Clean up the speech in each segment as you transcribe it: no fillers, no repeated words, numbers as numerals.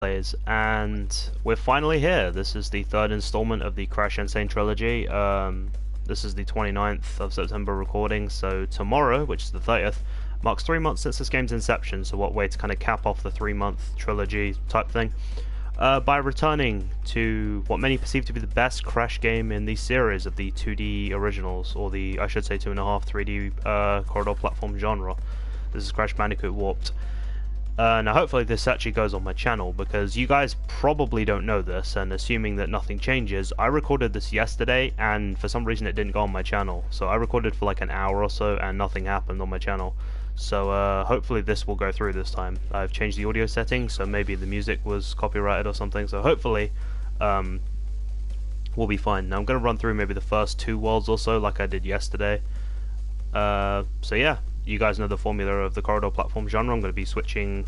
Players, and we're finally here. This is the third installment of the N.Sane Trilogy. This is the 29th of September recording, so tomorrow, which is the 30th, marks 3 months since this game's inception, so what way to kind of cap off the 3-month trilogy type thing, by returning to what many perceive to be the best Crash game in the series of the 2D originals, or the, I should say, 2.5 3D corridor platform genre. This is Crash Bandicoot Warped. Now hopefully this actually goes on my channel, because you guys probably don't know this, and assuming that nothing changes, I recorded this yesterday and for some reason it didn't go on my channel. So I recorded for like an hour or so and nothing happened on my channel. So hopefully this will go through this time. I've changed the audio settings, so maybe the music was copyrighted or something, so hopefully we'll be fine. Now I'm going to run through maybe the first 2 worlds or so like I did yesterday. So yeah. You guys know the formula of the corridor platform genre. I'm going to be switching,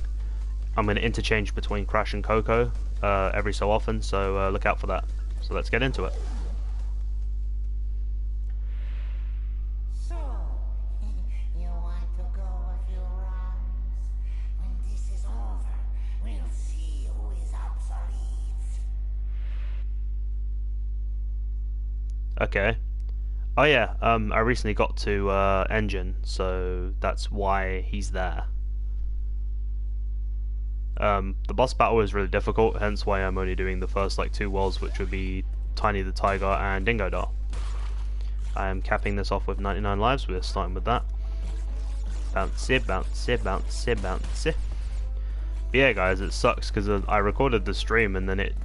I'm going to interchange between Crash and Coco every so often, so look out for that. So let's get into it. So, you want to go a few rounds? When this is over, we'll see who is obsolete. Okay. Oh yeah, I recently got to Engine, so that's why he's there. The boss battle is really difficult, hence why I'm only doing the first like 2 worlds, which would be Tiny the Tiger and Dingo Doll. I am capping this off with 99 lives, we're starting with that. Bouncy, bouncy, bouncy, bouncy. But yeah guys, it sucks because I recorded the stream and then it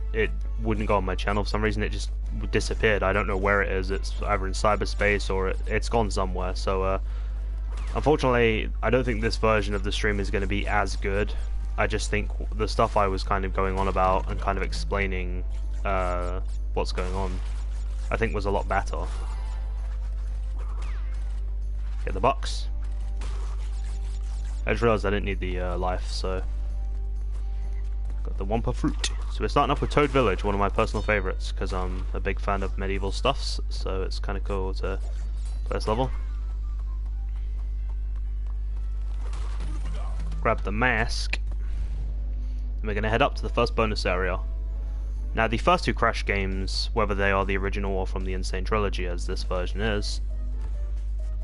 wouldn't go on my channel. For some reason it just disappeared. I don't know where it is. It's either in cyberspace or it's gone somewhere. So unfortunately I don't think this version of the stream is going to be as good. I just think the stuff I was kind of going on about and kind of explaining what's going on, I think was a lot better. Get the box. I just realised I didn't need the life, so got the Wumpa Fruit. So we're starting off with Toad Village, one of my personal favourites, because I'm a big fan of medieval stuffs, so it's kind of cool to play this level. Grab the mask, and we're going to head up to the first bonus area. Now the first 2 Crash games, whether they are the original or from the N.Sane Trilogy as this version is,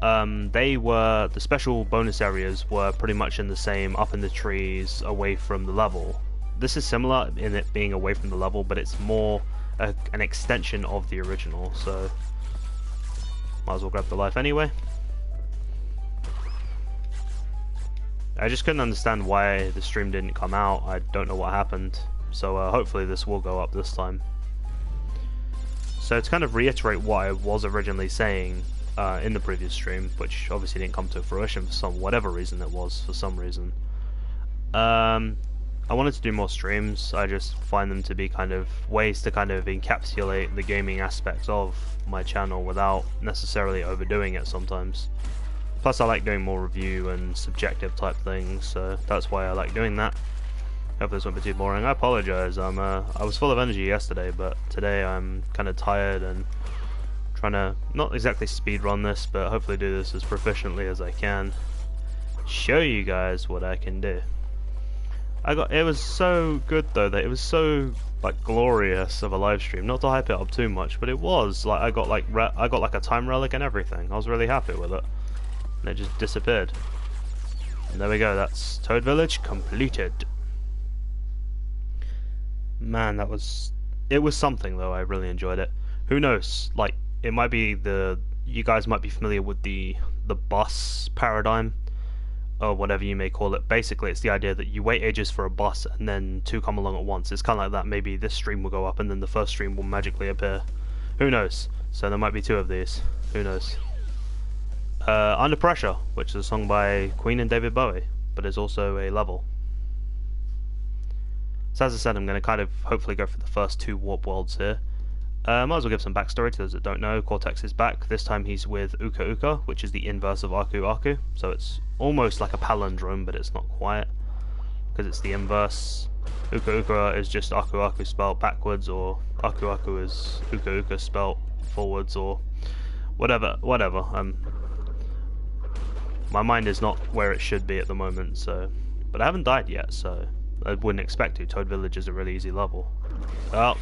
the special bonus areas were pretty much in the same, up in the trees, away from the level. This is similar in it being away from the level, but it's more an extension of the original, so might as well grab the life anyway. I just couldn't understand why the stream didn't come out. I don't know what happened, so hopefully this will go up this time. So to kind of reiterate what I was originally saying in the previous stream, which obviously didn't come to fruition for whatever reason it was, for some reason. I wanted to do more streams. I just find them to be kind of ways to kind of encapsulate the gaming aspects of my channel without necessarily overdoing it sometimes. Plus I like doing more review and subjective type things, so that's why I like doing that. Hope this won't be too boring. I apologise, I was full of energy yesterday, but today I'm kind of tired and trying to not exactly speedrun this, but hopefully do this as proficiently as I can. Show you guys what I can do. It was so good though, that it was so like glorious of a live stream. Not to hype it up too much, but it was like I got like a time relic and everything. I was really happy with it, and it just disappeared. And there we go. That's Toad Village completed. Man, it was something though. I really enjoyed it. Who knows? Like it might be you guys might be familiar with the bus paradigm, or whatever you may call it. Basically it's the idea that you wait ages for a bus and then 2 come along at once. It's kind of like that. Maybe this stream will go up and then the first stream will magically appear. Who knows? So there might be 2 of these. Who knows? Under Pressure, which is a song by Queen and David Bowie, but it's also a level. So as I said, I'm going to kind of hopefully go for the first 2 warp worlds here. Might as well give some backstory to those that don't know. Cortex is back. This time he's with Uka Uka, which is the inverse of Aku Aku. So it's almost like a palindrome, but it's not quite, because it's the inverse. Uka Uka is just Aku Aku spelt backwards, or Aku Aku is Uka Uka spelt forwards, or whatever. My mind is not where it should be at the moment, so... But I haven't died yet, so I wouldn't expect to. Toad Village is a really easy level. Oh,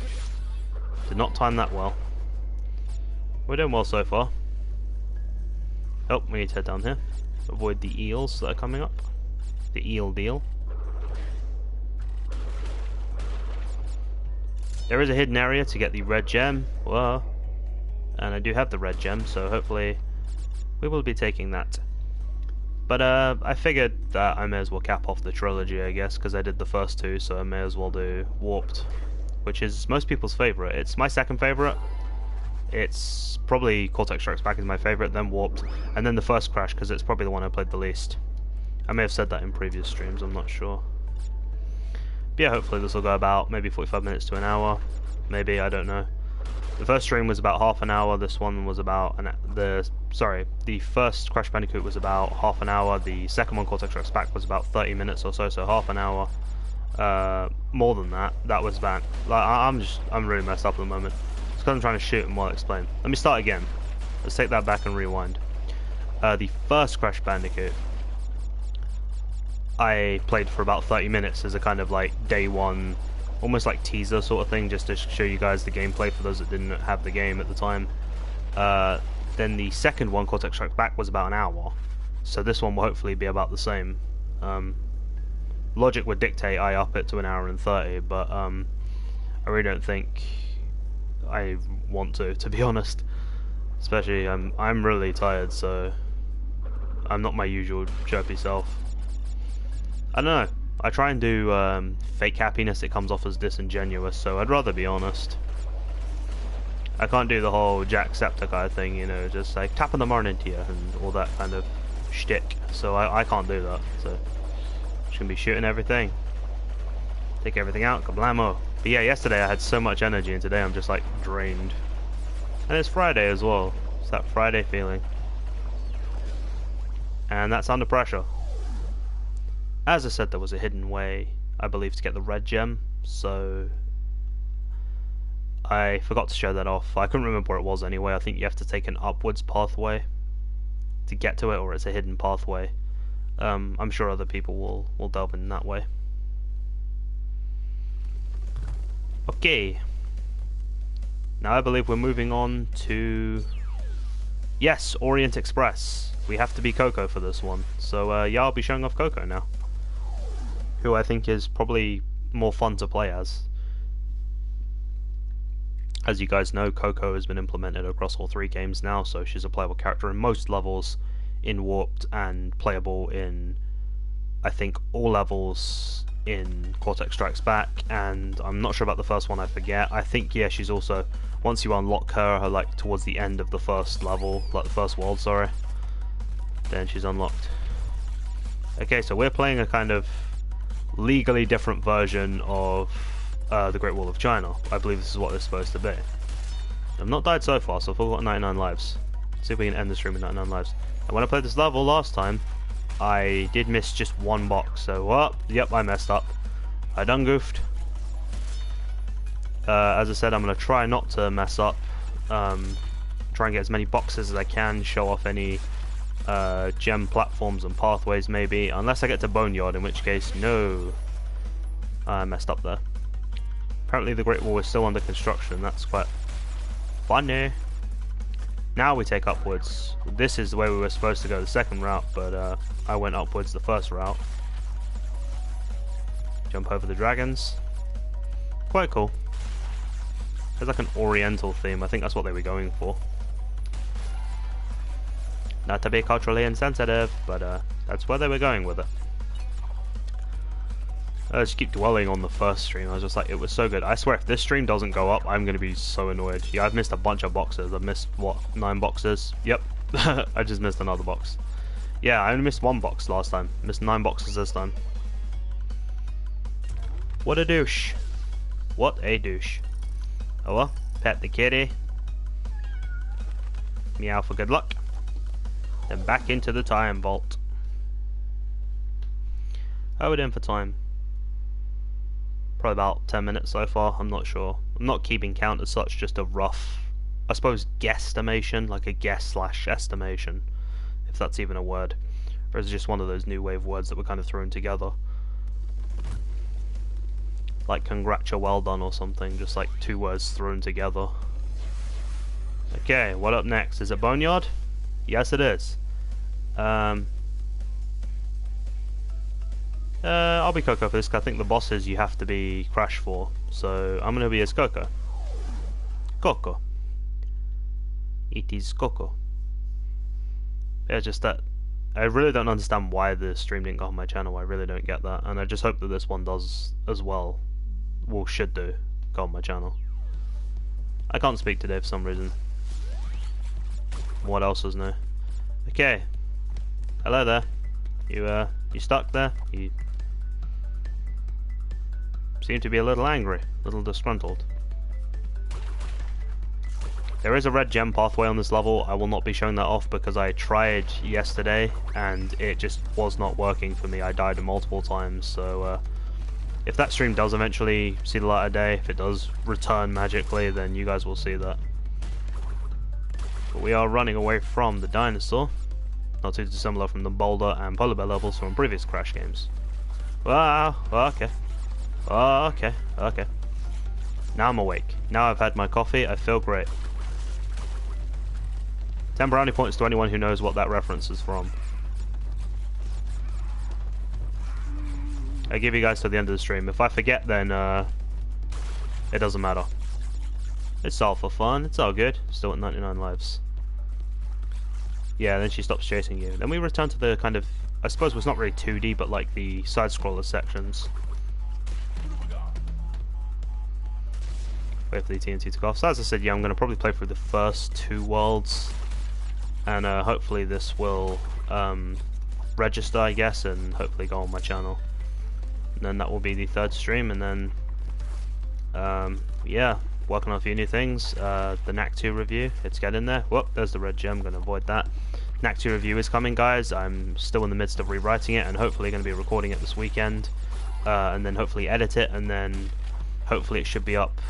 did not time that well. We're doing well so far. Oh, we need to head down here. Avoid the eels that are coming up. The eel deal. There is a hidden area to get the red gem. Whoa. And I do have the red gem, so hopefully we will be taking that. But I figured that I may as well cap off the trilogy, I guess, because I did the first two, so I may as well do Warped, which is most people's favourite. It's my second favourite. It's probably Cortex Strikes Back is my favourite, then Warped, and then the first Crash, because it's probably the one I played the least. I may have said that in previous streams, I'm not sure. But yeah, hopefully this will go about maybe 45 minutes to an hour. Maybe, I don't know. The first stream was about half an hour, this one was about the first Crash Bandicoot was about half an hour, the second one, Cortex Strikes Back, was about 30 minutes or so, so half an hour. More than that, that was about, like, I'm really messed up at the moment. It's because I'm trying to shoot and while I explain. Let me start again. Let's take that back and rewind. The first Crash Bandicoot, I played for about 30 minutes as a kind of like day one, almost like teaser sort of thing, just to show you guys the gameplay for those that didn't have the game at the time. Then the second one, Cortex Strikes Back, was about an hour, so this one will hopefully be about the same. Logic would dictate I up it to an hour and 30, but I really don't think I want to be honest. Especially I'm really tired, so I'm not my usual chirpy self. I don't know. I try and do fake happiness, it comes off as disingenuous, so I'd rather be honest. I can't do the whole Jacksepticeye thing, you know, just like tapping the morning to you and all that kind of shtick, so I can't do that, so just gonna be shooting everything. Take everything out, kablamo. But yeah, yesterday I had so much energy and today I'm just like drained. And it's Friday as well, it's that Friday feeling. And that's under pressure. As I said, there was a hidden way, I believe, to get the red gem, so I forgot to show that off. I couldn't remember where it was anyway. I think you have to take an upwards pathway to get to it, or it's a hidden pathway. I'm sure other people will delve in that way. Okay. Now I believe we're moving on to... Yes, Orient Express. We have to be Coco for this one. So yeah, I'll be showing off Coco now, who I think is probably more fun to play as. As you guys know, Coco has been implemented across all three games now, so she's a playable character in most levels in Warped and playable in, I think, all levels in Cortex Strikes Back, and I'm not sure about the first one, I forget. I think, yeah, she's also, once you unlock her like towards the end of the first level, like the first world, sorry, then she's unlocked. Okay, so we're playing a kind of legally different version of the Great Wall of China. I believe this is what it's supposed to be. I've not died so far, so I've got 99 lives. Let's see if we can end the stream with 99 lives. And when I played this level last time, I did miss just one box, so yep, I messed up. I done goofed. As I said, I'm going to try not to mess up. Try and get as many boxes as I can, show off any gem platforms and pathways maybe, unless I get to Boneyard, in which case, no. I messed up there. Apparently the Great Wall is still under construction, that's quite funny. Now we take upwards. This is the way we were supposed to go the second route, but I went upwards the first route. Jump over the dragons. Quite cool. There's like an oriental theme, I think that's what they were going for. Not to be culturally insensitive, but that's where they were going with it. I just keep dwelling on the first stream. I was just like, it was so good. I swear, if this stream doesn't go up, I'm going to be so annoyed. Yeah, I've missed a bunch of boxes. I've missed, what, 9 boxes? Yep. I just missed another box. Yeah, I only missed 1 box last time. Missed 9 boxes this time. What a douche. What a douche. Oh well, pet the kitty. Meow for good luck. Then back into the time vault. How are we doing for time? Probably about 10 minutes so far, I'm not sure. I'm not keeping count as such, just a rough, I suppose, guesstimation, like a guess/estimation, if that's even a word. Or is it just one of those new wave words that were kind of thrown together? like congrats, well done or something, just like two words thrown together. Okay, what up next? Is it Boneyard? Yes, it is. I'll be Coco for this, 'cause I think the bosses you have to be Crash for, so I'm gonna be as Coco. Coco. It is Coco. Yeah, just that. I really don't understand why the stream didn't go on my channel. I really don't get that, and I just hope that this one does as well. Well, should do. Go on my channel. I can't speak today for some reason. What else is new? Okay. Hello there. You stuck there? You seem to be a little angry, a little disgruntled. There is a red gem pathway on this level. I will not be showing that off because I tried yesterday and it just was not working for me. I died multiple times, so if that stream does eventually see the light of day, if it does return magically, then you guys will see that. But we are running away from the dinosaur, not too dissimilar from the boulder and polar bear levels from previous Crash games. Wow, okay. Okay, okay. Now I'm awake. Now I've had my coffee, I feel great. 10 brownie points to anyone who knows what that reference is from. I give you guys to the end of the stream. If I forget, then it doesn't matter. It's all for fun. It's all good. Still at 99 lives. Yeah, then she stops chasing you. Then we return to the kind of, I suppose it's not really 2D, but like the side-scroller sections. Wait for the TNT to go off. So as I said, yeah, I'm going to probably play through the first two worlds. And hopefully this will register, I guess, and hopefully go on my channel. And then that will be the third stream, and then, yeah, working on a few new things. The Knack 2 review, it's getting there. Whoop, there's the red gem, I'm going to avoid that. Knack 2 review is coming, guys. I'm still in the midst of rewriting it, and hopefully going to be recording it this weekend. And then hopefully edit it, and then hopefully it should be up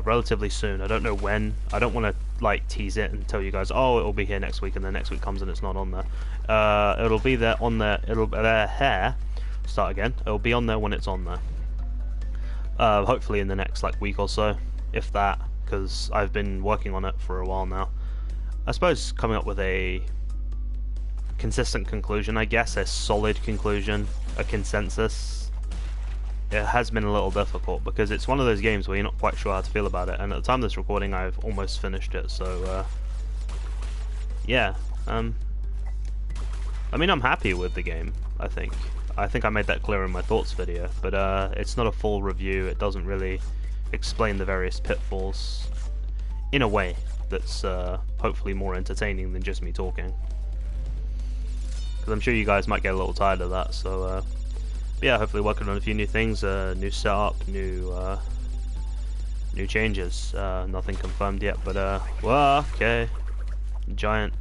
relatively soon. I don't know when. I don't want to like tease it and tell you guys, oh, it'll be here next week, and then next week comes and it's not on there. It'll be there on there. It'll start again. It'll be on there when it's on there. Hopefully in the next like week or so, if that, because I've been working on it for a while now. I suppose coming up with a consistent conclusion, I guess, a solid conclusion, a consensus. It has been a little difficult because it's one of those games where you're not quite sure how to feel about it, and at the time of this recording I've almost finished it, so yeah, I mean, I'm happy with the game. I think I made that clear in my thoughts video, but it's not a full review. It doesn't really explain the various pitfalls in a way that's hopefully more entertaining than just me talking, because I'm sure you guys might get a little tired of that, so yeah, hopefully working on a few new things, new setup, new changes. Nothing confirmed yet, but well, okay, giant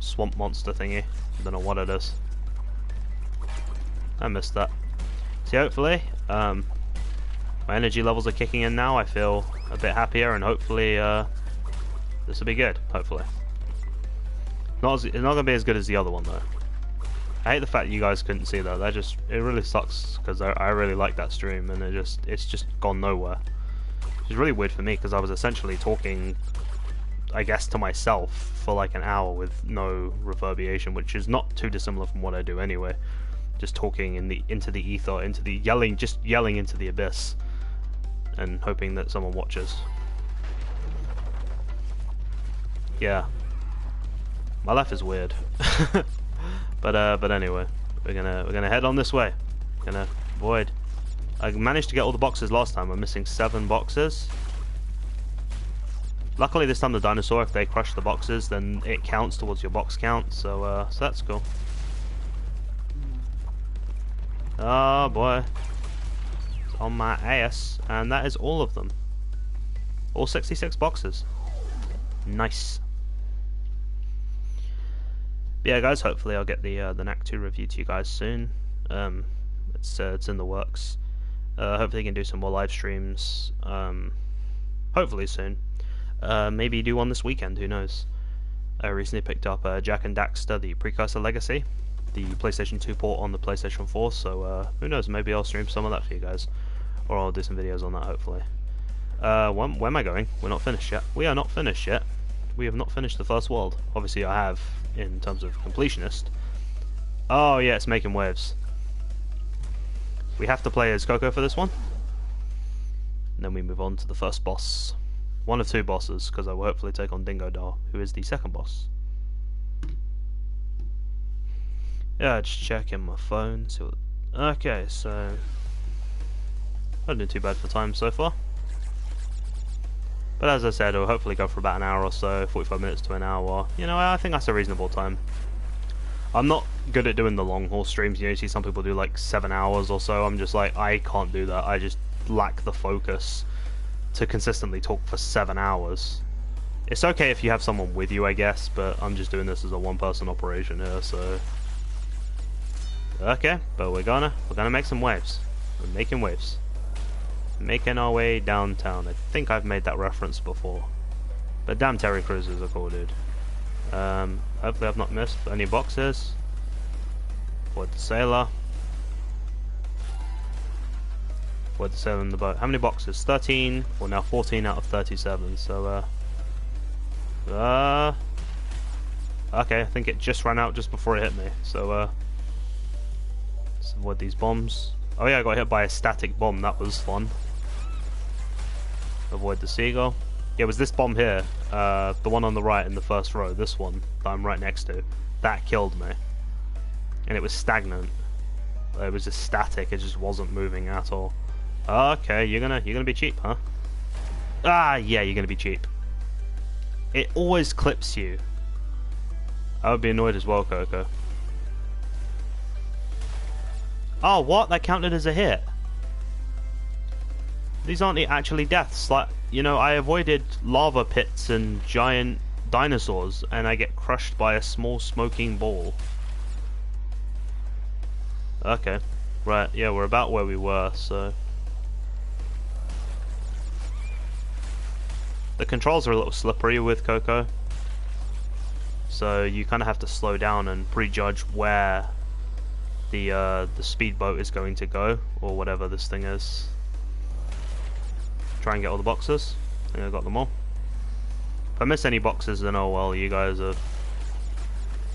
swamp monster thingy. Don't know what it is. I missed that. So hopefully, my energy levels are kicking in now. I feel a bit happier, and hopefully this will be good. Hopefully, it's not gonna be as good as the other one though. I hate the fact you guys couldn't see that. It really sucks because I really like that stream, and it's just gone nowhere. It's really weird for me because I was essentially talking, I guess, to myself for like an hour with no reverberation, which is not too dissimilar from what I do anyway. Just talking into the ether, just yelling into the abyss, and hoping that someone watches. Yeah, my life is weird. But anyway, we're gonna head on this way. Gonna avoid. I managed to get all the boxes last time. I'm missing 7 boxes. Luckily this time the dinosaur, if they crush the boxes, then it counts towards your box count. So that's cool. Oh boy, it's on my ass, and that is all of them. All 66 boxes. Nice. But yeah, guys, hopefully I'll get the Knack 2 review to you guys soon. It's in the works. Hopefully I can do some more live streams. Hopefully soon. Maybe do one this weekend. Who knows? I recently picked up Jak and Daxter: The Precursor Legacy, the PlayStation 2 port on the PlayStation 4. So who knows? Maybe I'll stream some of that for you guys. Or I'll do some videos on that, hopefully. Where am I going? We're not finished yet. We are not finished yet. We have not finished the first world. Obviously I have, in terms of completionist. Oh yeah, it's making waves. We have to play as Coco for this one. And then we move on to the first boss. One of two bosses, because I will hopefully take on Dingo Dar, who is the second boss. Yeah, just checking my phone. See what... Okay, so... not doing too bad for time so far. But as I said, it'll hopefully go for about an hour or so, 45 minutes to an hour. You know, I think that's a reasonable time. I'm not good at doing the long haul streams. You see some people do like 7 hours or so. I'm just like, I can't do that. I just lack the focus to consistently talk for 7 hours. It's okay if you have someone with you, I guess, but I'm just doing this as a one-person operation here, so... Okay, but we're gonna make some waves. We're making waves. Making our way downtown. I think I've made that reference before. But damn Terry Cruises are cool, dude. Hopefully I've not missed any boxes. Avoid the sailor. Avoid the sailor in the boat. How many boxes? 13. Well, now 14 out of 37. So, okay, I think it just ran out just before it hit me. So, let's avoid these bombs. Oh yeah, I got hit by a static bomb. That was fun. Avoid the seagull. Yeah, it was this bomb here, the one on the right in the first row, this one that I'm right next to, that killed me. And it was stagnant. It was just static, it just wasn't moving at all. Okay, you're gonna be cheap, huh? Ah, yeah, you're gonna be cheap. It always clips you. I would be annoyed as well, Coco. Oh, what? That counted as a hit? These aren't actually deaths. Like, you know, I avoided lava pits and giant dinosaurs, and I get crushed by a small smoking ball. Okay. Right, yeah, we're about where we were, so... The controls are a little slippery with Coco. So you kind of have to slow down and prejudge where the speedboat is going to go, or whatever this thing is. Try and get all the boxes. I think I got them all. If I miss any boxes, then oh well, you guys are...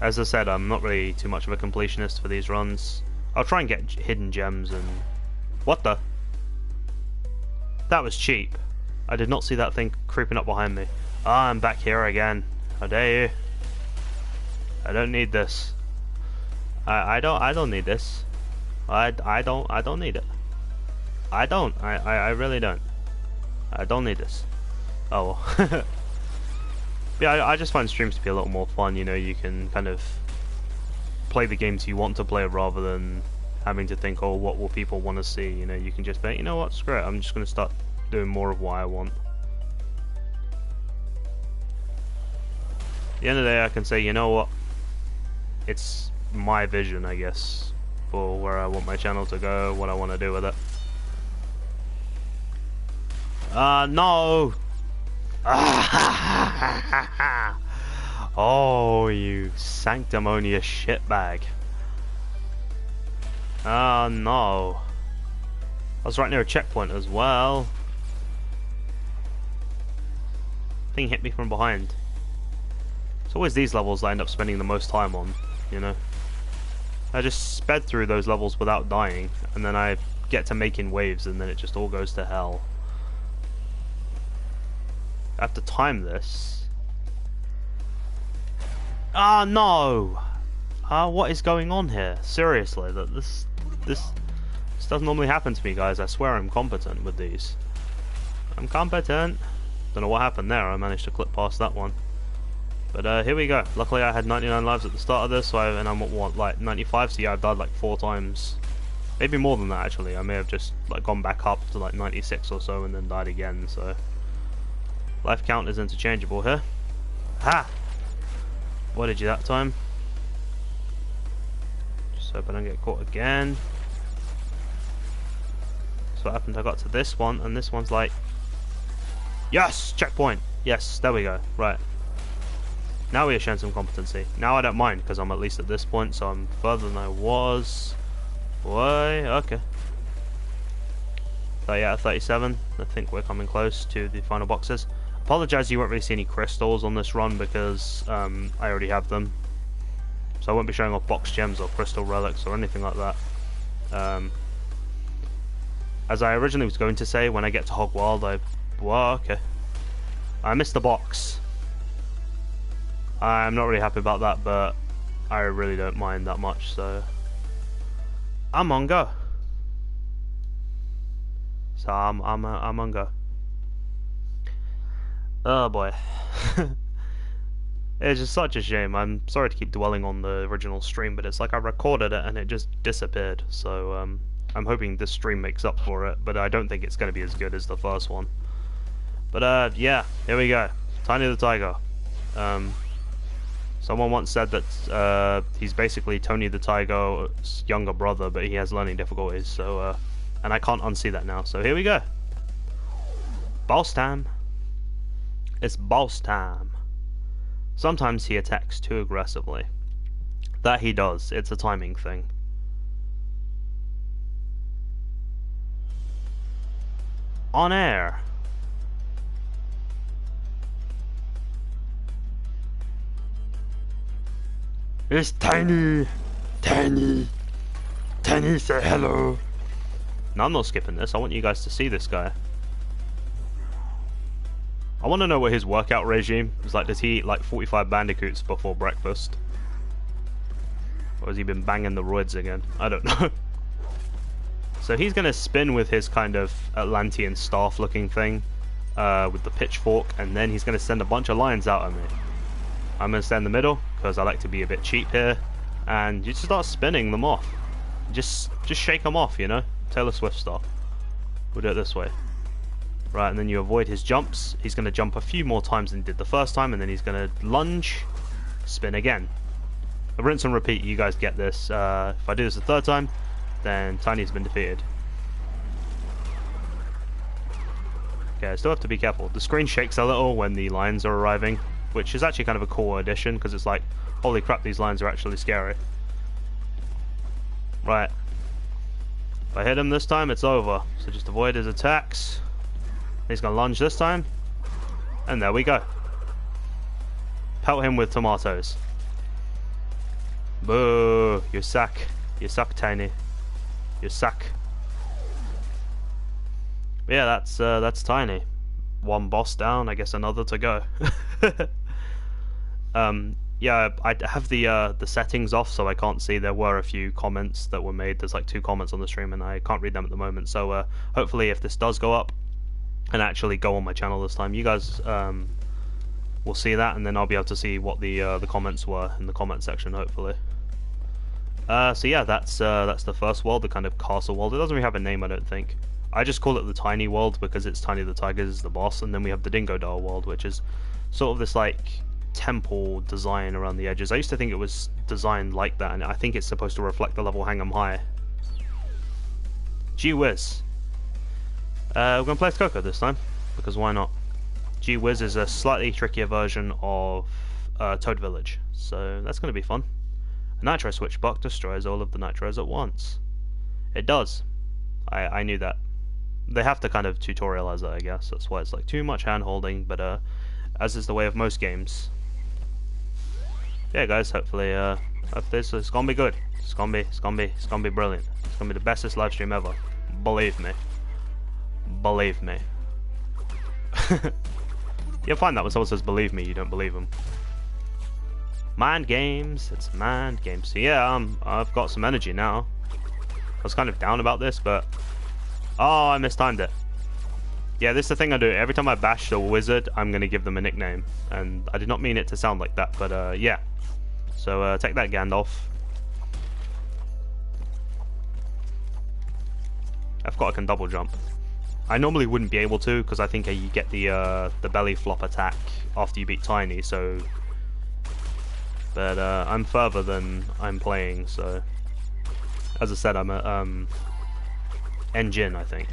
As I said, I'm not really too much of a completionist for these runs. I'll try and get hidden gems and... What the? That was cheap. I did not see that thing creeping up behind me. Ah, I'm back here again. How dare you? I don't need this. I don't need this. I don't need it. I really don't. I don't need this. Oh well. Yeah, I just find streams to be a little more fun, you know, you can kind of play the games you want to play rather than having to think, oh, what will people want to see, you know, you can just think, you know what, screw it, I'm just going to start doing more of what I want. At the end of the day, I can say, you know what, it's my vision, I guess, for where I want my channel to go, what I want to do with it. No! Oh, you sanctimonious shitbag. Oh, no. I was right near a checkpoint as well. Thing hit me from behind. It's always these levels that I end up spending the most time on, you know. I just sped through those levels without dying, and then I get to making waves, and then it just all goes to hell. I have to time this. Ah, no! What is going on here? Seriously, this doesn't normally happen to me, guys. I swear I'm competent with these. I'm competent. Don't know what happened there. I managed to clip past that one. But here we go. Luckily, I had 99 lives at the start of this, and I'm at what, like 95. So yeah, I've died like 4 times, maybe more than that actually. I may have just like gone back up to like 96 or so and then died again. So life count is interchangeable here. Ha! What did you that time? Just hope I don't get caught again. So what happened? I got to this one, and this one's like, yes, checkpoint. Yes, there we go. Right. Now we are showing some competency. Now I don't mind, because I'm at least at this point, so I'm further than I was. Why? Okay. 30 out of 37. I think we're coming close to the final boxes. Apologise you won't really see any crystals on this run because I already have them. So I won't be showing off box gems or crystal relics or anything like that. As I originally was going to say, when I get to Hogwild, okay. I missed the box. I'm not really happy about that, but I really don't mind that much, so I'm on go. So I'm on go. Oh boy. It's just such a shame. I'm sorry to keep dwelling on the original stream, but it's like I recorded it and it just disappeared. So I'm hoping this stream makes up for it, but I don't think it's going to be as good as the first one. But yeah, here we go. Tiny the Tiger. Someone once said that he's basically Tony the Tiger's younger brother, but he has learning difficulties. So and I can't unsee that now. So here we go. Boss time. It's boss time. Sometimes he attacks too aggressively. That he does. It's a timing thing. On air. It's Tiny! Tiny! Tiny, say hello! No, I'm not skipping this. I want you guys to see this guy. I want to know what his workout regime is like. Does he eat like 45 bandicoots before breakfast? Or has he been banging the roids again? I don't know. So he's going to spin with his kind of Atlantean staff looking thing with the pitchfork, and then he's going to send a bunch of lions out at me. I'm going to stay in the middle because I like to be a bit cheap here, and you just start spinning them off. Just shake them off, you know? Taylor Swift style. We'll do it this way. Right, and then you avoid his jumps. He's going to jump a few more times than he did the first time, and then he's going to lunge, spin again. Rinse and repeat, you guys get this. If I do this the third time, then Tiny's been defeated. Okay, I still have to be careful. The screen shakes a little when the lions are arriving, which is actually kind of a cool addition, because it's like, holy crap, these lions are actually scary. Right. If I hit him this time, it's over. So just avoid his attacks. He's going to lunge this time. And there we go. Pelt him with tomatoes. Boo! You suck. You suck, Tiny. You suck. Yeah, that's Tiny. One boss down, I guess another to go. Yeah, I have the settings off, so I can't see. There were a few comments that were made. There's like 2 comments on the stream, and I can't read them at the moment. So hopefully, if this does go up and actually go on my channel this time, you guys will see that, and then I'll be able to see what the comments were in the comment section, hopefully. So yeah, that's the first world, the kind of castle world. It doesn't really have a name, I don't think. I just call it the Tiny World because it's Tiny the Tiger is the boss, and then we have the Dingo Doll World, which is sort of this like temple design around the edges. I used to think it was designed like that, and I think it's supposed to reflect the level Hang 'em High. Gee whiz. We're going to play as Coco this time, because why not? Gee whiz is a slightly trickier version of Toad Village, so that's going to be fun. A Nitro Switch Buck destroys all of the Nitros at once. It does. I knew that. They have to kind of tutorialize that, I guess. That's why it's like too much hand-holding, but as is the way of most games. Yeah, guys, hopefully it's gonna be good. It's gonna be brilliant. It's gonna be the bestest live stream ever. Believe me. Believe me. You'll find that when someone says believe me, you don't believe them. Mind games, it's mind games. So yeah, I've got some energy now. I was kind of down about this, but oh, I mistimed it. Yeah, this is the thing I do. Every time I bash a wizard, I'm gonna give them a nickname, and I did not mean it to sound like that, but yeah. So take that, Gandalf. I forgot I can double jump. I normally wouldn't be able to, because I think you get the belly flop attack after you beat Tiny, so... But I'm further than I'm playing, so... As I said, I'm a engine, I think.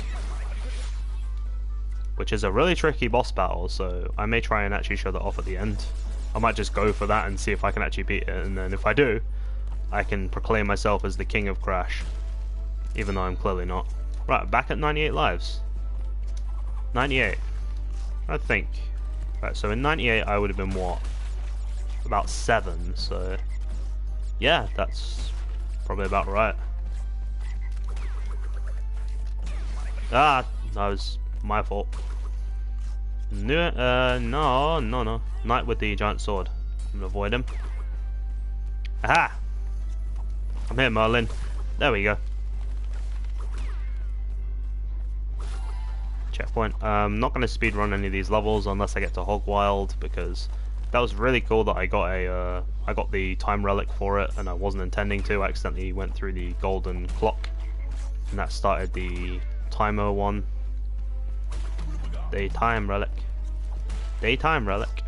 Which is a really tricky boss battle, so I may try and actually show that off at the end. I might just go for that and see if I can actually beat it, and then if I do, I can proclaim myself as the king of Crash. Even though I'm clearly not. Right, back at 98 lives. 98. I think. Right, so in 98 I would have been what? About 7, so... Yeah, that's probably about right. Ah, that was my fault. No, no. Knight with the giant sword. I'm gonna avoid him. Aha! I'm here, Merlin. There we go. Checkpoint. I'm not gonna speedrun any of these levels unless I get to Hog Wild, because that was really cool that I got the time relic for it, and I wasn't intending to. I accidentally went through the golden clock, and that started the timer one. The time relic. The time relic.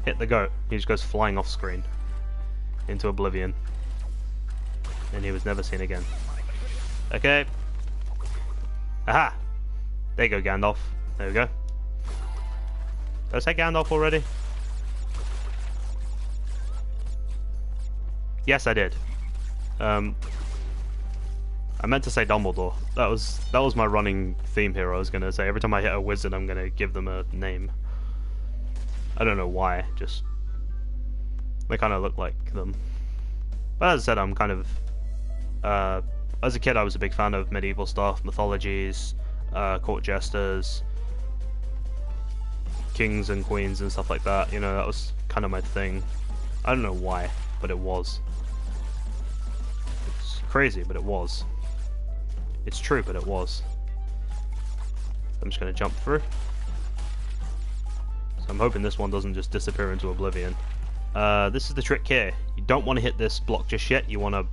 Hit the goat. He just goes flying off screen into oblivion, and he was never seen again. Okay. Aha! There you go, Gandalf. There we go. Did I say Gandalf already? Yes, I did. I meant to say Dumbledore. That was my running theme here. I was gonna say every time I hit a wizard, I'm gonna give them a name. I don't know why. Just they kind of look like them. But as I said, I'm kind of as a kid, I was a big fan of medieval stuff, mythologies, court jesters, kings and queens and stuff like that. You know, that was kind of my thing. I don't know why, but it was. It's crazy, but it was. It's true, but it was. I'm just going to jump through. So I'm hoping this one doesn't just disappear into oblivion. This is the trick here. You don't want to hit this block just yet. You want to...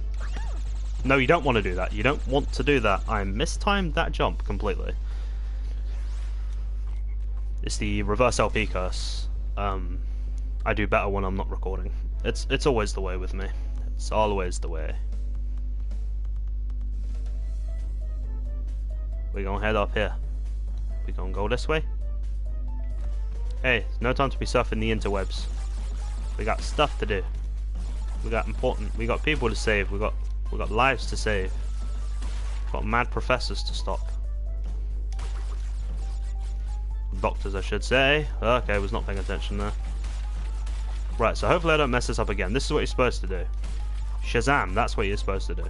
No, you don't want to do that. You don't want to do that. I mistimed that jump completely. It's the reverse LP curse. I do better when I'm not recording. It's always the way with me. It's always the way. We're gonna head up here. We're gonna go this way. Hey, it's no time to be surfing the interwebs. We got stuff to do. We got people to save. We got lives to save. We've got mad professors to stop. Doctors, I should say. Okay, I was not paying attention there. Right, so hopefully I don't mess this up again. This is what you're supposed to do. Shazam, that's what you're supposed to do.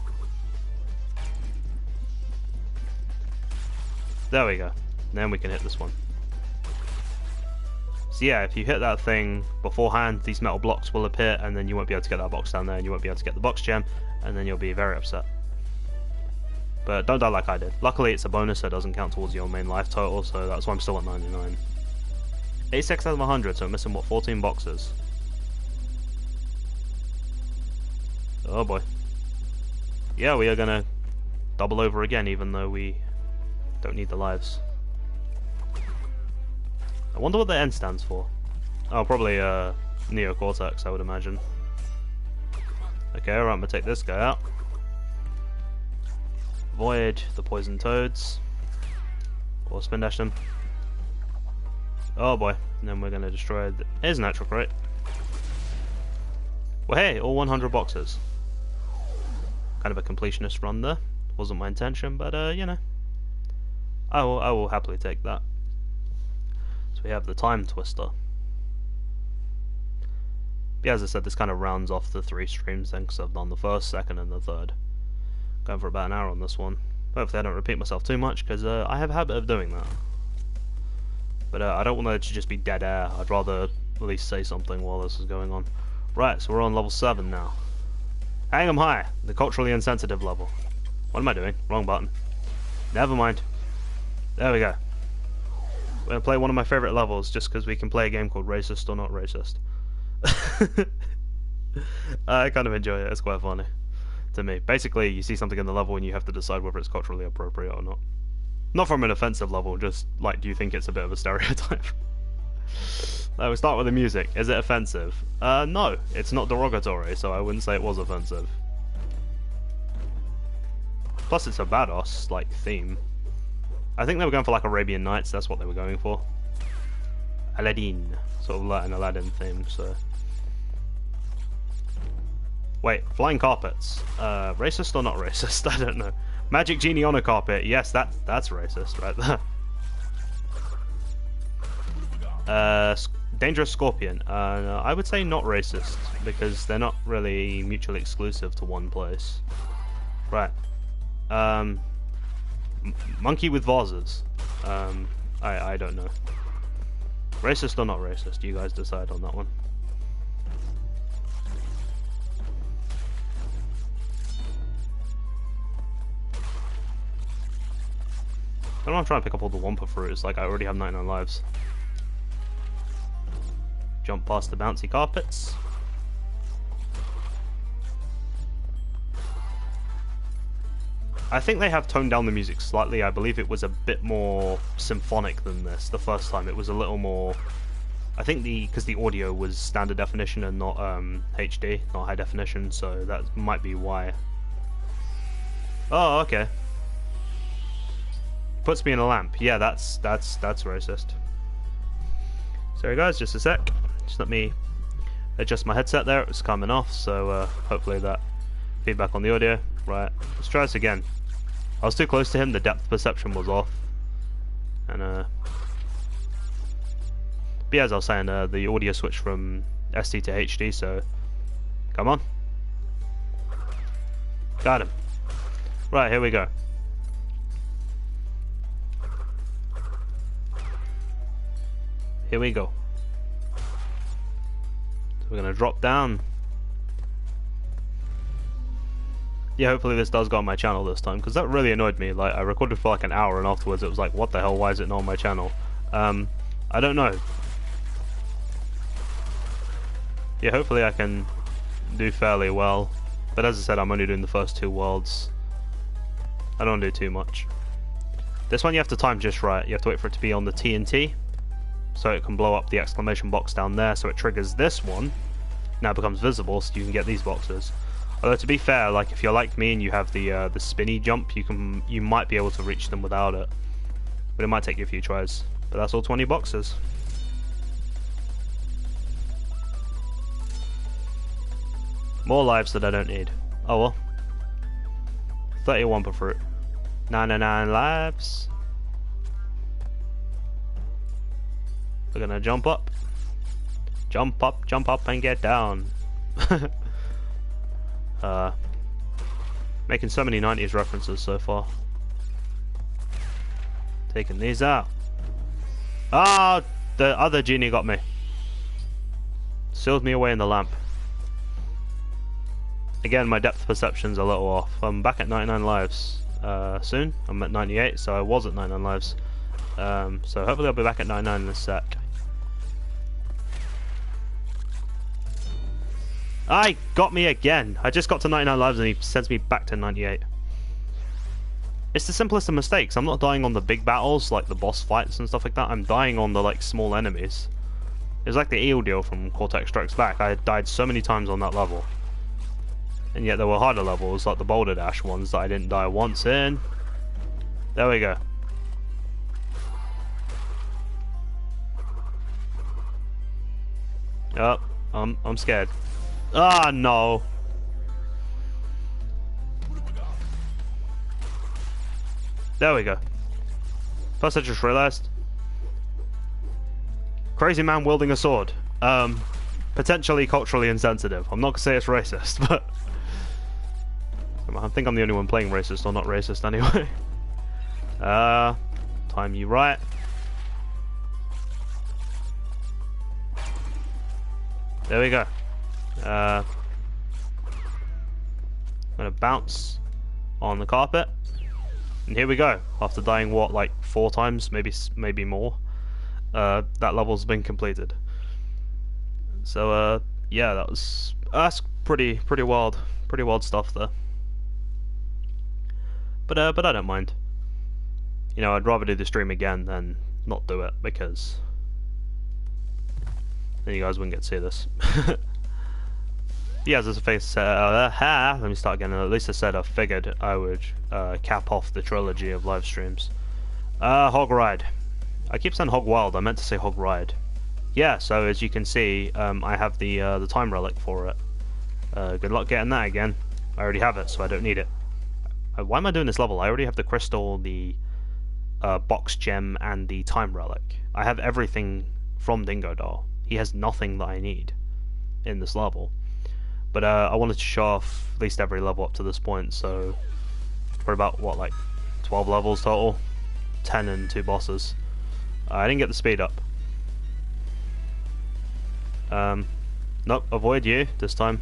There we go. Then we can hit this one. So yeah, if you hit that thing beforehand, these metal blocks will appear, and then you won't be able to get that box down there, and you won't be able to get the box gem, and then you'll be very upset. But don't die like I did. Luckily it's a bonus, so it doesn't count towards your main life total, so that's why I'm still at 99. 86 out of 100, so I'm missing, what, 14 boxes? Oh boy. Yeah, we are gonna double over again, even though we don't need the lives. I wonder what the N stands for. Oh, probably Neocortex, I would imagine. Okay, alright, I'm gonna take this guy out. Avoid the poison toads. Or spin dash them. Oh boy. And then we're gonna destroy the... Here's an natural crate. Well hey, all 100 boxes. Kind of a completionist run there. Wasn't my intention, but you know. I will happily take that. So we have the time twister. But yeah, as I said, this kind of rounds off the 3 streams then, because I've done the first, second, and the third. Going for about an hour on this one. Hopefully I don't repeat myself too much, because I have a habit of doing that. But I don't want it to just be dead air. I'd rather at least say something while this is going on. Right, so we're on level 7 now. Hang 'em high, the culturally insensitive level. What am I doing? Wrong button. Never mind. There we go. We're going to play one of my favourite levels just because we can play a game called Racist or Not Racist. I kind of enjoy it, it's quite funny to me. Basically, you see something in the level and you have to decide whether it's culturally appropriate or not. Not from an offensive level, just like, do you think it's a bit of a stereotype? We start with the music. Is it offensive? No, it's not derogatory, so I wouldn't say it was offensive. Plus it's a badass, like, theme. I think they were going for like Arabian Nights, that's what they were going for. Aladdin, sort of like an Aladdin theme, so... Wait, flying carpets. Racist or not racist? I don't know. Magic genie on a carpet. Yes, that's racist right there. Dangerous scorpion. No, I would say not racist because they're not really mutually exclusive to one place. Right. Monkey with vases. I don't know. Racist or not racist? You guys decide on that one. I don't know, I'm trying to pick up all the Wumpa fruit. It's like I already have 99 lives. Jump past the bouncy carpets. I think they have toned down the music slightly. I believe it was a bit more symphonic than this. The first time it was a little more... I think because the audio was standard definition and not HD, not high definition, so that might be why. Oh, okay. Puts me in a lamp. Yeah, that's racist. Sorry guys, just a sec. Just let me adjust my headset there. It was coming off, so hopefully that feedback on the audio. Right, let's try this again. I was too close to him, the depth perception was off. And but yeah, as I was saying, the audio switched from SD to HD, so come on. Got him. Right, here we go. Here we go. So we're gonna drop down. Yeah, hopefully this does go on my channel this time, because that really annoyed me. Like, I recorded for like an hour and afterwards it was like, what the hell, why is it not on my channel? I don't know. Yeah, hopefully I can do fairly well. But as I said, I'm only doing the first 2 worlds. I don't do too much. This one you have to time just right. You have to wait for it to be on the TNT, so it can blow up the exclamation box down there, so it triggers this one. Now it becomes visible, so you can get these boxes. Although to be fair, like if you're like me and you have the spinny jump, you might be able to reach them without it. But it might take you a few tries. But that's all 20 boxes. More lives that I don't need. Oh well. 31 per fruit. 99 lives. We're gonna jump up. Jump up and get down. Making so many 90s references so far. Taking these out. Ah, the other genie got me. Sealed me away in the lamp. Again, my depth perception's a little off. I'm back at 99 lives soon. I'm at 98, so I was at 99 lives. So hopefully I'll be back at 99 in a sec. I got me again. I just got to 99 lives and he sends me back to 98. It's the simplest of mistakes. I'm not dying on the big battles like the boss fights and stuff like that. I'm dying on the like small enemies. It's like the eel deal from Cortex Strikes Back. I had died so many times on that level. And yet there were harder levels like the Boulder Dash ones that I didn't die once in. There we go. Oh, I'm scared. Ah, no. There we go. Plus I just realized. Crazy man wielding a sword. Potentially culturally insensitive. I'm not gonna say it's racist, but I think I'm the only one playing racist or not racist anyway. Time you right. There we go. I'm gonna bounce on the carpet, and here we go. After dying what, like 4 times, maybe more, that level's been completed. So yeah, that's pretty wild stuff there. But I don't mind. You know, I'd rather do the stream again than not do it, because then you guys wouldn't get to see this. Yeah, as a face, let me start again. At least I said I figured I would cap off the trilogy of live streams. Hog Ride. I keep saying Hog Wild. I meant to say Hog Ride. Yeah, so as you can see, I have the time relic for it. Good luck getting that again. I already have it, so I don't need it. Why am I doing this level? I already have the crystal, the box gem, and the time relic. I have everything from Dingo Doll. He has nothing that I need in this level. But I wanted to show off at least every level up to this point, so we're about, what, like 12 levels total? 10 and 2 bosses. I didn't get the speed up. Nope, avoid you this time.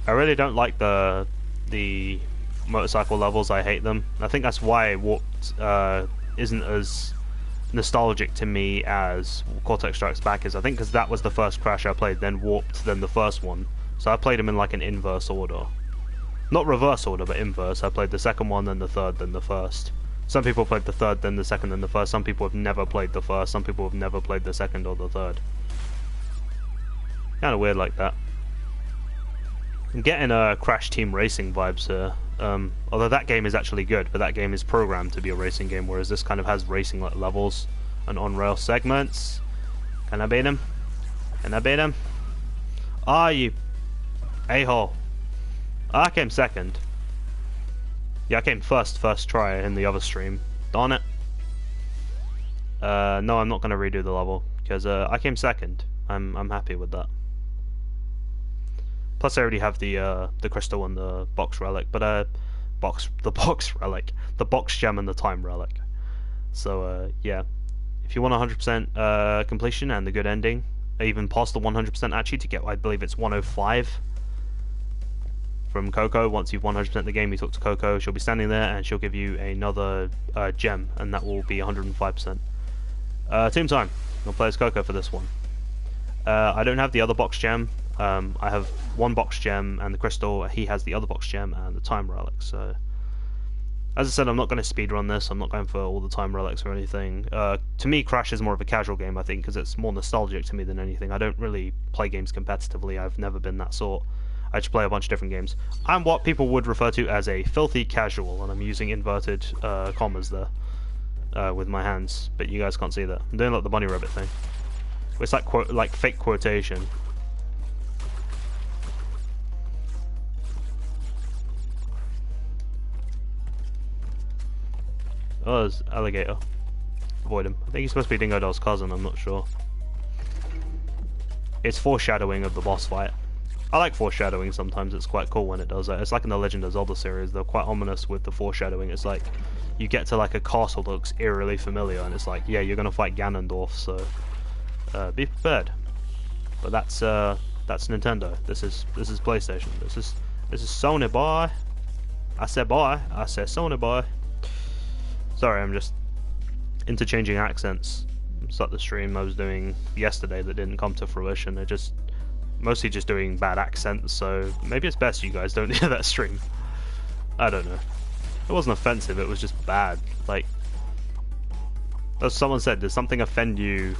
I really don't like the motorcycle levels. I hate them. I think that's why Warped isn't as nostalgic to me as Cortex Strikes Back is. I think because that was the first Crash I played, then Warped, then the first one. So I played them in like an inverse order. Not reverse order, but inverse. I played the second one, then the third, then the first. Some people played the third, then the second, then the first. Some people have never played the first. Some people have never played the second or the third. Kind of weird like that. I'm getting Crash Team Racing vibes here. Although that game is actually good, but that game is programmed to be a racing game, whereas this kind of has racing like levels and on-rail segments. Can I beat him? Can I beat him? Ah, you a-hole. I came second. Yeah, I came first try in the other stream. Darn it. No, I'm not going to redo the level, because I came second. I'm happy with that. Plus, I already have the crystal and the box relic, but the box gem and the time relic. So yeah, if you want 100% completion and the good ending, even past the 100% actually, to get, I believe it's 105 from Coco. Once you've 100% the game, you talk to Coco. She'll be standing there and she'll give you another gem, and that will be 105%. Team time. I'll play as Coco for this one. I don't have the other box gem. I have one box gem and the crystal. He has the other box gem and the time relic. So, as I said, I'm not going to speedrun this. I'm not going for all the time relics or anything. To me, Crash is more of a casual game, I think, because it's more nostalgic to me than anything. I don't really play games competitively. I've never been that sort. I just play a bunch of different games. I'm what people would refer to as a filthy casual, and I'm using inverted commas there with my hands, but you guys can't see that. I'm doing like the bunny rabbit thing. It's like fake quotation. Oh, there's alligator. Avoid him. I think he's supposed to be Dingo Doll's cousin, I'm not sure. It's foreshadowing of the boss fight. I like foreshadowing sometimes, it's quite cool when it does that. It's like in the Legend of Zelda series, they're quite ominous with the foreshadowing. It's like, you get to like a castle that looks eerily familiar, and it's like, yeah, you're gonna fight Ganondorf, so be prepared. But that's Nintendo. This is PlayStation. This is Sony, boy. I said boy. I said Sony, boy. Sorry, I'm just interchanging accents. It's like the stream I was doing yesterday that didn't come to fruition. They're just mostly just doing bad accents, so maybe it's best you guys don't hear that stream. I don't know. It wasn't offensive, it was just bad. Like, as someone said, does something offend you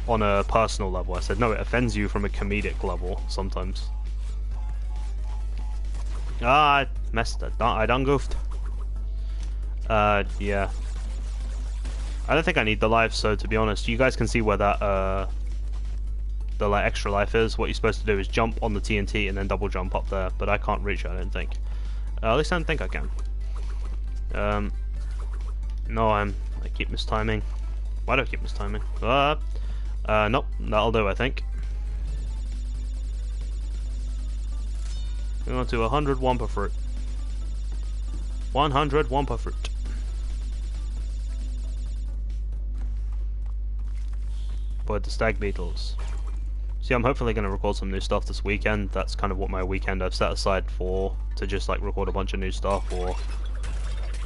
on a personal level? I said, no, it offends you from a comedic level sometimes. Ah, I messed it. I done goofed. Yeah. I don't think I need the life, so to be honest, you guys can see where that, the like extra life is. What you're supposed to do is jump on the TNT and then double jump up there, but I can't reach it, I don't think. At least I don't think I can. No, I keep mistiming. Why do I keep mistiming? Nope, that'll do, I think. We're on to 100 Wumpa Fruit. 100 Wumpa Fruit. Avoid the stag beetles. See, I'm hopefully going to record some new stuff this weekend. That's kind of what my weekend I've set aside for, to just like record a bunch of new stuff or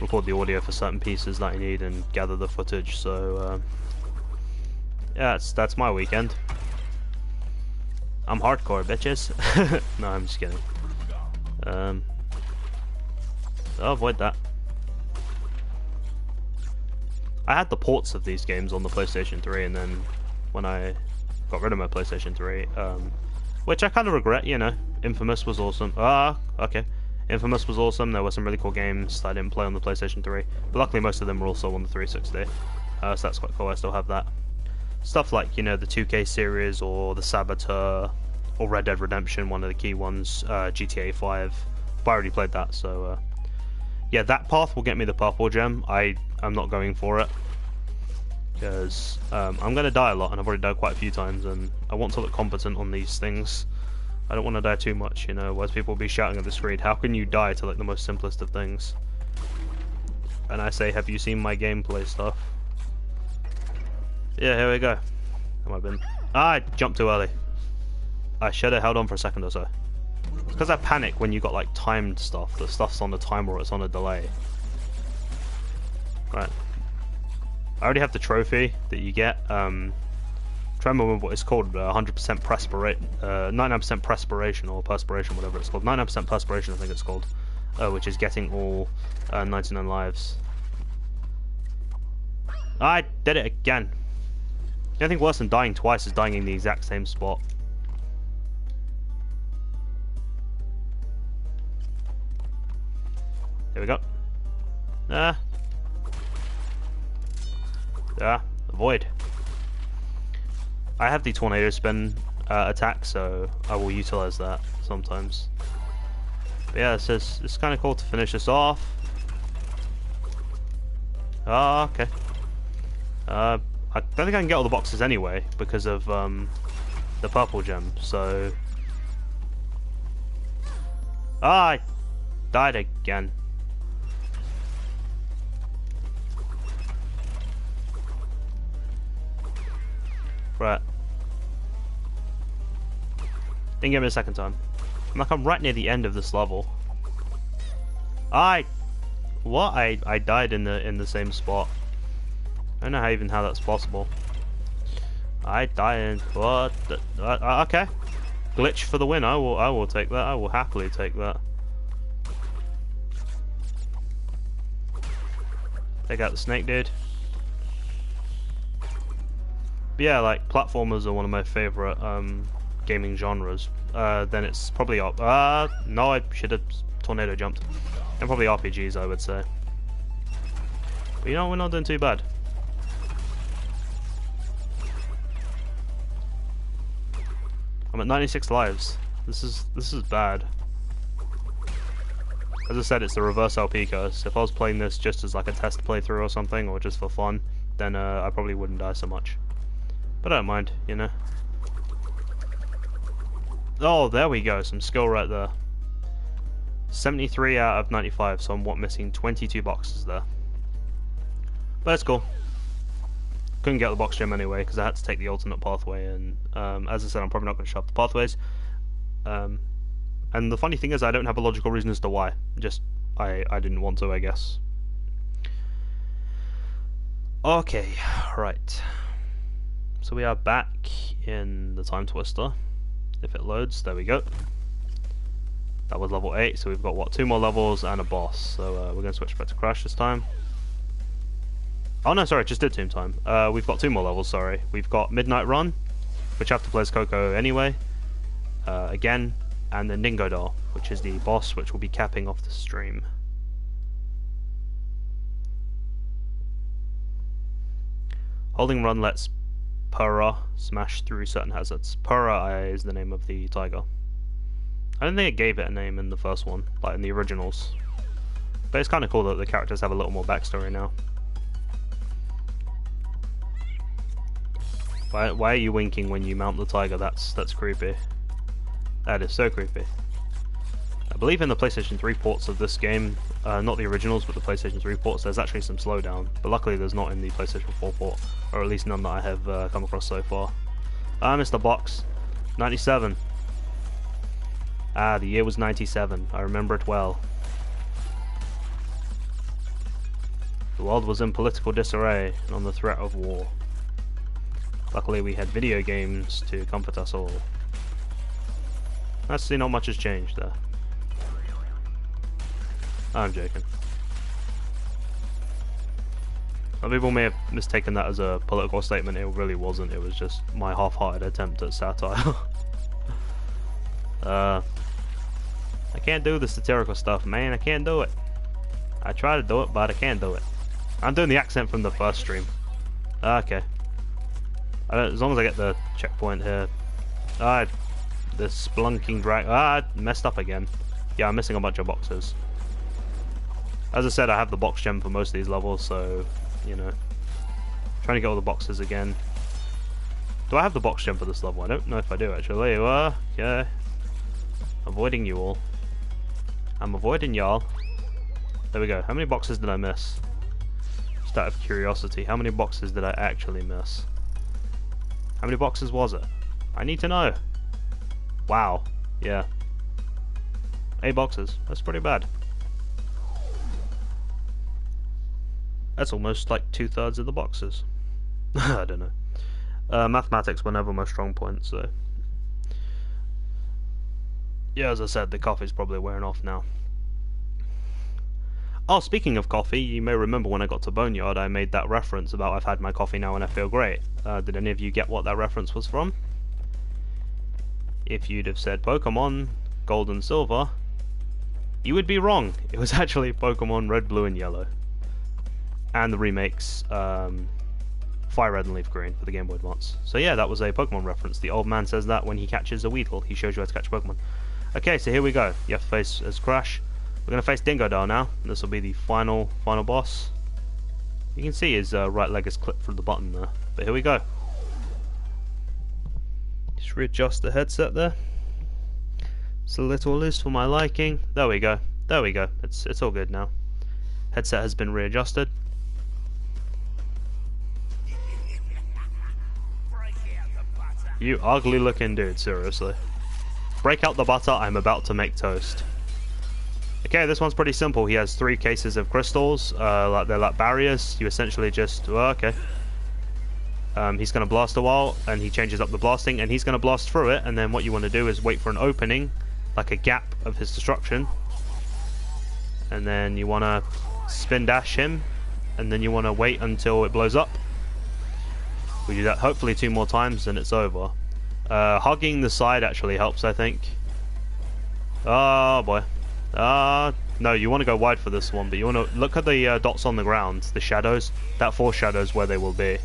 record the audio for certain pieces that I need and gather the footage. So yeah, that's my weekend. I'm hardcore, bitches. No, I'm just kidding. I'll avoid that. I had the ports of these games on the PlayStation 3, and then when I got rid of my PlayStation 3, which I kind of regret, you know. Infamous was awesome. Okay. Infamous was awesome. There were some really cool games that I didn't play on the PlayStation 3, but luckily most of them were also on the 360. So that's quite cool. I still have that. Stuff like, you know, the 2K series or the Saboteur, or Red Dead Redemption, one of the key ones, GTA 5. But I already played that, so yeah, that path will get me the purple gem. I'm not going for it because I'm gonna die a lot, and I've already died quite a few times, and I want to look competent on these things. I don't want to die too much, you know, whereas people will be shouting at the screen, how can you die to like the most simplest of things? And I say, have you seen my gameplay stuff? Yeah, here we go. Have I been? Ah, I jumped too early. I should have held on for a second or so. It's because I panic when you got like timed stuff. The stuff's on a timer or it's on a delay. Right. I already have the trophy that you get. Trying to remember what it's called. 100% perspiration, 99% perspiration or perspiration, whatever it's called. 99% perspiration, I think it's called. Which is getting all 99 lives. I did it again. The only thing worse than dying twice is dying in the exact same spot. Here we go. Avoid. I have the tornado spin attack, so I will utilize that sometimes. But yeah, it's kind of cool to finish this off. Oh, okay. I don't think I can get all the boxes anyway because of the purple gem. So, I died again. Right. Didn't get me a second time. I'm right near the end of this level. What? I died in the same spot. I don't know how that's possible. I died in what? Okay. Glitch for the win. I will take that. I will happily take that. Take out the snake dude. But yeah, like platformers are one of my favorite gaming genres. Then it's probably no, I should have tornado jumped. And probably RPGs, I would say. But you know, we're not doing too bad. I'm at 96 lives. This is bad. As I said, it's the reverse LP curse. If I was playing this just as like a test playthrough or something, or just for fun, then I probably wouldn't die so much. But I don't mind, you know. Oh, there we go. Some skill right there. 73 out of 95, so I'm missing 22 boxes there. But that's cool. Couldn't get the box gem anyway because I had to take the alternate pathway, and as I said, I'm probably not going to shove the pathways. And the funny thing is, I don't have a logical reason as to why. Just I didn't want to, I guess. Okay, right. So we are back in the Time Twister. If it loads, there we go. That was level 8, so we've got what, 2 more levels and a boss. So we're going to switch back to Crash this time. Oh no, sorry, just did Tomb Time. We've got 2 more levels, sorry. We've got Midnight Run, which I have to play as Coco anyway. Again, and the Ningo Doll, which is the boss, which will be capping off the stream. Holding run lets Purah smash through certain hazards. Purah is the name of the tiger. I don't think it gave it a name in the first one, like in the originals. But it's kind of cool that the characters have a little more backstory now. Why are you winking when you mount the tiger? That's creepy. That is so creepy. I believe in the PlayStation 3 ports of this game, not the originals, but the PlayStation 3 ports, there's actually some slowdown. But luckily there's not in the PlayStation 4 port, or at least none that I have come across so far. I missed the box. 97. Ah, the year was 97. I remember it well. The world was in political disarray and on the threat of war. Luckily we had video games to comfort us all. Actually, not much has changed there. I'm joking. Some people may have mistaken that as a political statement. It really wasn't. It was just my half-hearted attempt at satire. I can't do the satirical stuff, man. I can't do it. I try to do it, but I can't do it. I'm doing the accent from the first stream. Okay. As long as I get the checkpoint here. The splunking drag. Ah, messed up again. Yeah, I'm missing a bunch of boxes. As I said, I have the box gem for most of these levels, so, you know. Trying to get all the boxes again. Do I have the box gem for this level? I don't know if I do, actually. There you are. Yeah. Avoiding you all. I'm avoiding y'all. There we go. How many boxes did I miss? Just out of curiosity, how many boxes did I actually miss? How many boxes was it? I need to know. Wow. Yeah. 8 boxes. That's pretty bad. That's almost like 2/3 of the boxes. I don't know. Mathematics were never my strong point, so... Yeah, as I said, the coffee's probably wearing off now. Oh, speaking of coffee, you may remember when I got to Boneyard, I made that reference about I've had my coffee now and I feel great. Did any of you get what that reference was from? If you'd have said Pokemon Gold and Silver, you would be wrong. It was actually Pokemon Red, Blue and Yellow. And the remakes, Fire Red and Leaf Green for the Game Boy Advance. So yeah, that was a Pokemon reference. The old man says that when he catches a Weedle. He shows you how to catch Pokemon. Okay, so here we go. You have to face as Crash. We're going to face Dingodile now. This will be the final boss. You can see his right leg is clipped through the button there. But here we go. Just readjust the headset there. It's a little loose for my liking. There we go. There we go. It's all good now. Headset has been readjusted. You ugly looking dude, seriously. Break out the butter, I'm about to make toast. Okay, this one's pretty simple. He has 3 cases of crystals, like they're like barriers. You essentially just, well, okay. He's going to blast a while, and he changes up the blasting, and he's going to blast through it, and then what you want to do is wait for an opening, like a gap of his destruction. And then you want to spin dash him, and then you want to wait until it blows up. We do that hopefully 2 more times, and it's over. Hugging the side actually helps, I think. Oh boy. No, you want to go wide for this one, but you want to look at the dots on the ground, the shadows. That foreshadows where they will be.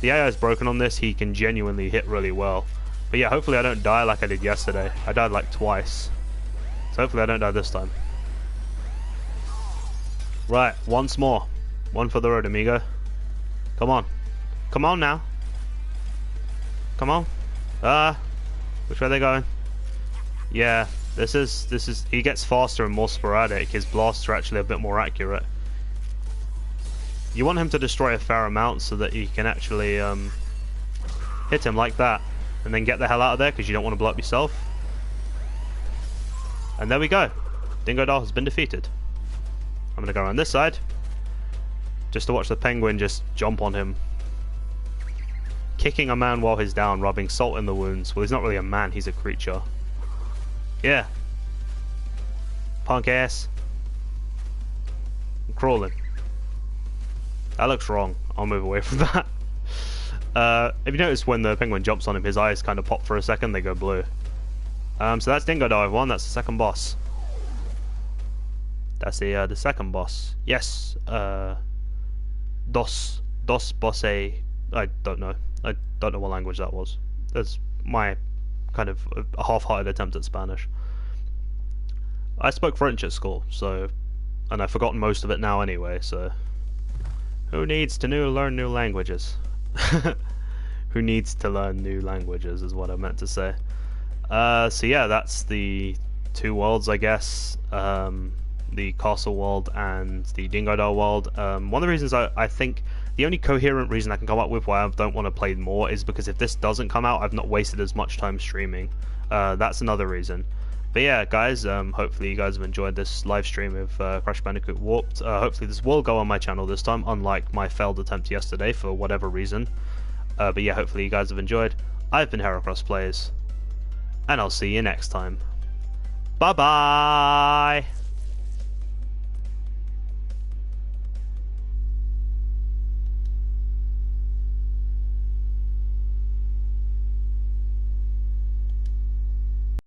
The AI is broken on this. He can genuinely hit really well. But yeah, hopefully I don't die like I did yesterday. I died like twice. So hopefully I don't die this time. Right, once more. One for the road, amigo. Come on. Come on now. Come on. Which way are they going? Yeah, this is he gets faster and more sporadic. His blasts are actually a bit more accurate. You want him to destroy a fair amount so that you can actually hit him like that, and then get the hell out of there because you don't want to blow up yourself. And there we go. Dingodile has been defeated. I'm gonna go around this side just to watch the penguin just jump on him. Kicking a man while he's down, rubbing salt in the wounds. Well, he's not really a man, he's a creature. Yeah. Punk ass. I'm crawling. That looks wrong. I'll move away from that. If you notice when the penguin jumps on him, his eyes kind of pop for a second, they go blue. So that's Dingodile, everyone. That's the second boss. That's the second boss. Yes. Dos bosse. I don't know. I don't know what language that was. That's my kind of a half-hearted attempt at Spanish. I spoke French at school, so, and I've forgotten most of it now anyway, so who needs to learn new languages? Who needs to learn new languages is what I meant to say. So yeah, that's the 2 worlds, I guess. The castle world and the Dingodile world. One of the reasons I think the only coherent reason I can come up with why I don't want to play more is because if this doesn't come out, I've not wasted as much time streaming. That's another reason. But yeah, guys, hopefully you guys have enjoyed this live stream of Crash Bandicoot Warped. Hopefully this will go on my channel this time, unlike my failed attempt yesterday for whatever reason. But yeah, hopefully you guys have enjoyed. I've been Heracross Plays, and I'll see you next time. Bye bye!